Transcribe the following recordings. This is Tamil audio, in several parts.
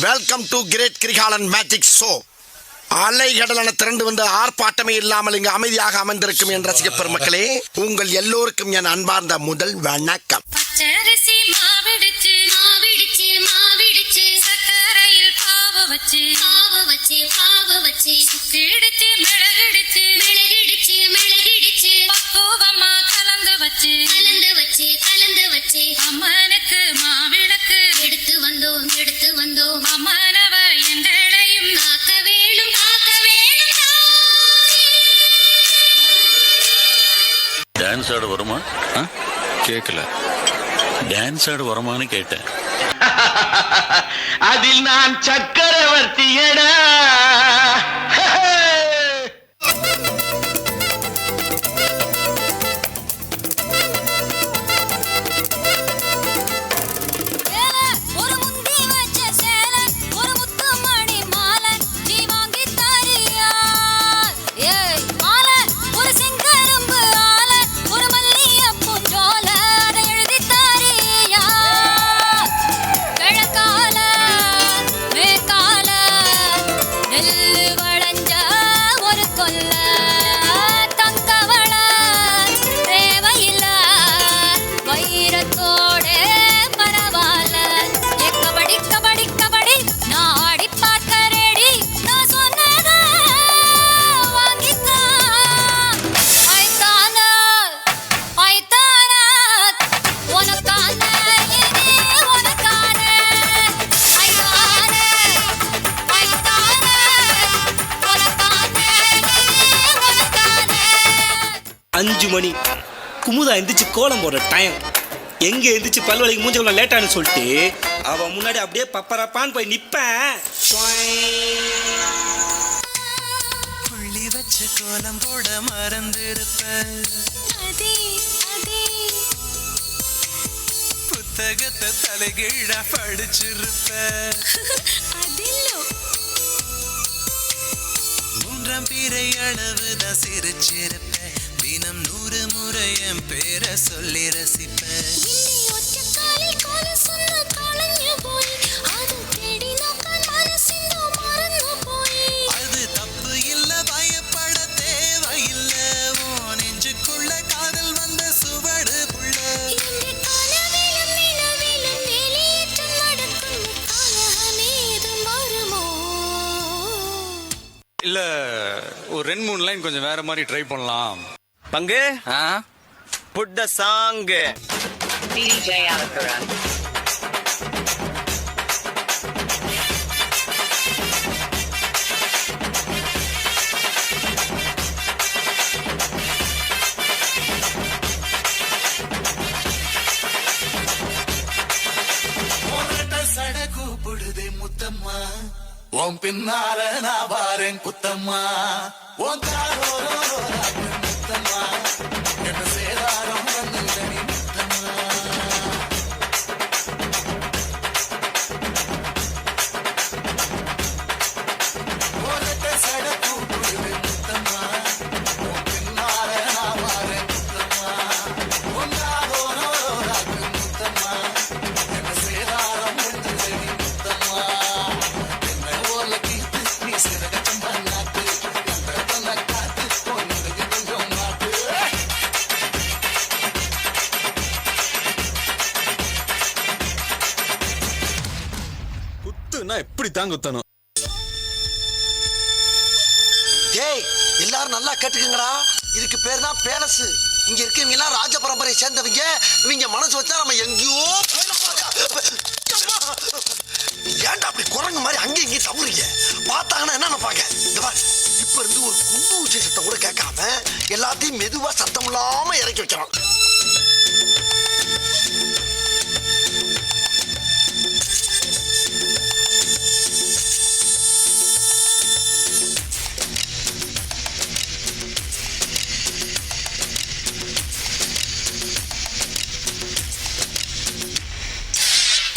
Welcome to great Kirikalan magic show. அலைகடலான திரண்டு வந்து ஆர்ப்பாட்டமே இல்லாமல் இங்கு அமைதியாக அமர்ந்திருக்கும் என் ரசிக பெருமக்களே, உங்கள் எல்லோருக்கும் என் அன்பார்ந்த முதல் வணக்கம். பச்சரிசி மாவிடுச்சு மாவிடுச்சு மாவிடுச்சு சக்கரையில் பாவ வச்சு சுக்கிடுச்சு மிளகிடுச்சு மிளகிடுச்சு மிளகிடுச்சு பக்குவமா கலந்து வச்சு அம்மனுக்கு மாவிளக்கு எடுத்து வந்தோம் அம்மனவ எங்களையும் காக்க வேணும் டான்ஸ் ஆட வருமா? கேட்கல. டான்ஸ் ஆட வருமானு கேட்டேன். அதில் நான் சக்கரவர்த்தியடா. அஞ்சு மணி குமுதா எந்திரிச்சு கோலம் போடுற டைம். எங்க எந்திரிச்சு பல்வலைக்கு மூஞ்ச உள்ள லேட்டானு சொல்லிட்டு அவன் முன்னாடி அப்படியே பப்பரப்பான்னு போய் நிப்பேன். புள்ளி வச்சு கோலம் போட மறந்திருப்ப, புத்தகத்தை தலைகீழா படிச்சிருப்ப, மூன்றாம் பிறை அளவுதான் சிரிச்சிருப்ப, தினம் 100 முறை என் பேரை சொல்லி ரசிப்ப. அது தப்பு இல்ல, பயப்பட தேவையில்ல, ஓ நெஞ்சுக்குள்ள காதல் வந்த சுவடு புள்ள. இல்ல ஒரு 2-3 லைன் கொஞ்சம் வேற மாதிரி ட்ரை பண்ணலாம். பங்கு put the song. DJ Alakaran. கூப்பிடுதே முத்தம்மா, உன் பின்னால நான் வாரேன் குத்தம்மா, உன் காரோரோ முத்தம்மா, என்ன சேதாரம் வந்துதடி முத்தம்மா. உனக்கு சட கூப்பிடுதே முத்தம்மா, உன் பின்னால நான் வாரேன் குத்தம்மா, உன் காரோரோ முத்தம்மா, என்ன சேதாரம் வந்துதடி முத்தம்மா. குத்துனா எப்படி தான் குத்தணும்? டேய், எல்லாரும் நல்லா கேட்டுக்குங்கடா. இதுக்கு பேர் தான் பேலஸ். இங்க இருக்கவங்க எல்லாம் ராஜ பரம்பரையை சேர்ந்தவங்க. இவங்க மனசு வச்சா நம்ம எங்கேயோ ஏன்டா அப்படி குரங்கு மாதிரி அங்கேயும் இங்கேயும் தவறுங்க. பார்த்தாங்கன்னா என்ன நினைப்பாங்க? இப்ப இருந்து ஒரு குண்டு ஊசி சத்தம் கூட கேட்காம எல்லாத்தையும் மெதுவா சத்தம் இல்லாம இறக்கி வைக்கிறான்.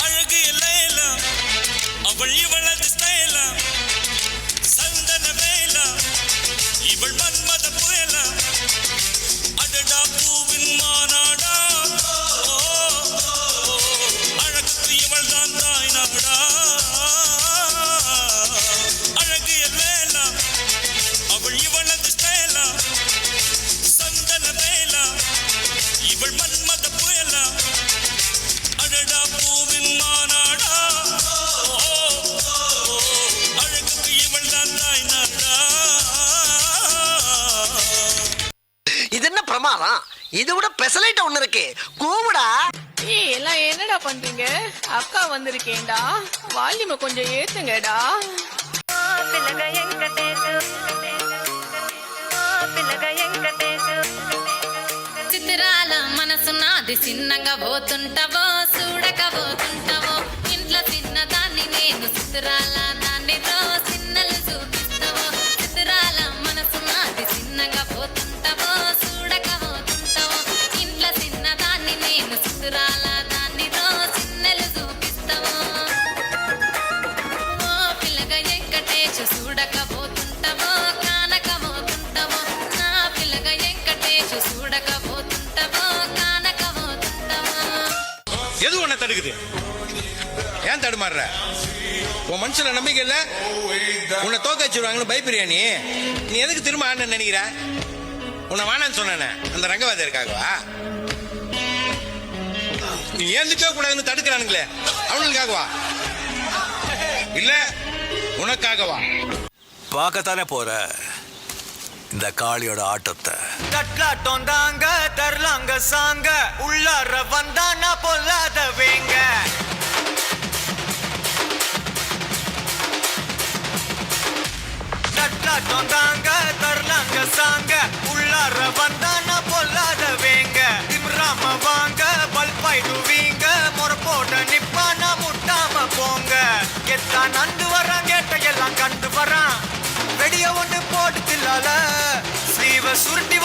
அழகு எல்லாம் அவள் இவளது ஸ்டைலா, சந்தன வேலா இவள் மன்மத புயலா, அடடா பூவின் மாநாடா. இது என்ன பிரமாதம்? இது விட பெசலைட் ஒண்ணு இருக்கு, கூவுடா. ஏய் எல்லாம் என்னடா பண்றீங்க? அக்கா வந்திருக்கேன்டா, வால்யூமை கொஞ்சம் ஏத்துங்கடா. చిత్రాల మనసు నాది చిన్నగా పోతుంటావో చూడకపోతుంటావో ఇంట్లో చిన్నదాన్ని నేను చిత్రాల దాన్ని చిన్నలు చూపిస్తావో చిత్రాల మనసు నాది చిన్నగా పోతుంటావో చూడకపోతుంటావో ఇంట్లో చిన్నదాన్ని నేను చిత్రాల దాన్ని చిన్నలు చూపిస్తావో ఓ పిల్లగా వెంకటేష్ చూడకపోతుంటావో కానకపోతుంటావో నా పిల్లగా వెంకటేష్ చూడకపోతుంటావో కానకపోతుంటావో எது உன்னை தடுக்குது? ஏன் தடுமாறுற? உன் மனுஷன நம்பிக்கை இல்ல? உன்னை தோக்க வச்சிருவாங்கன்னு பயப்படுறியா நீ? நீ எதுக்கு திரும்ப ஆடணும்னு நினைக்கிற? உன்னை வேணான்னு சொன்னானே அந்த ரங்கவாதி இருக்காகவா? நீ ஏந்துக்க கூடாதுன்னு தடுக்கிறானுங்களே அவனுக்காகவா இல்ல உனக்காகவா? பார்க்கத்தானே போற இந்த காளியோட ஆட்டத்தை. தட்லாட்டம் தாங்க தரலாங்க சாங்க உள்ளார வந்தானா பொல்லாத வேங்க தட்லாட்டம் தாங்க தரலாங்க சாங்க உள்ளார வந்தானா பொல்லாத வேங்க திம்ராம வாங்க பல்பாயிடுவீங்க முறப்போட நிப்பானா முட்டாம போங்க எத்தான் நந்து வரான் கேட்ட எல்லாம் கண்டு வரான் வெடிய ஒண்ணு போட்டு தில்லால ஸ்லீவ சுருட்டி